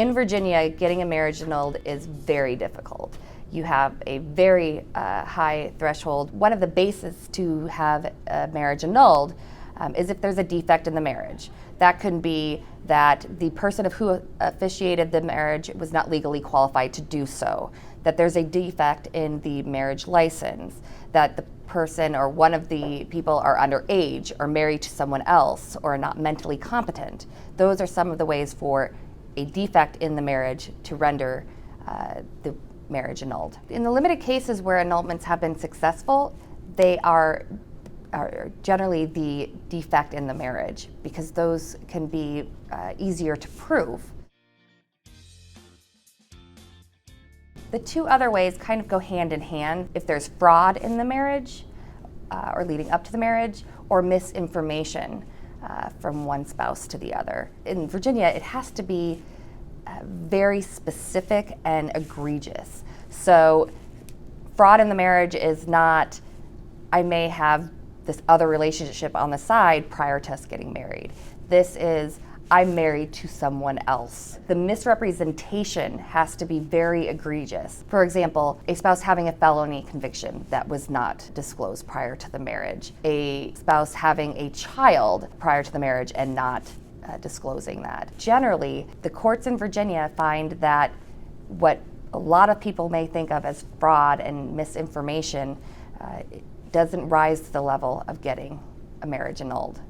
In Virginia, getting a marriage annulled is very difficult. You have a very high threshold. One of the bases to have a marriage annulled is if there's a defect in the marriage. That could be that the person who officiated the marriage was not legally qualified to do so, that there's a defect in the marriage license, that the person or one of the people are underage or married to someone else or not mentally competent. Those are some of the ways for a defect in the marriage to render the marriage annulled. In the limited cases where annulments have been successful, they are generally the defect in the marriage, because those can be easier to prove. The two other ways kind of go hand in hand. If there's fraud in the marriage or leading up to the marriage, or misinformation from one spouse to the other. In Virginia, it has to be very specific and egregious. So fraud in the marriage is not, I may have this other relationship on the side prior to us getting married. This is, I'm married to someone else. The misrepresentation has to be very egregious. For example, a spouse having a felony conviction that was not disclosed prior to the marriage. A spouse having a child prior to the marriage and not disclosing that. Generally, the courts in Virginia find that what a lot of people may think of as fraud and misinformation doesn't rise to the level of getting a marriage annulled.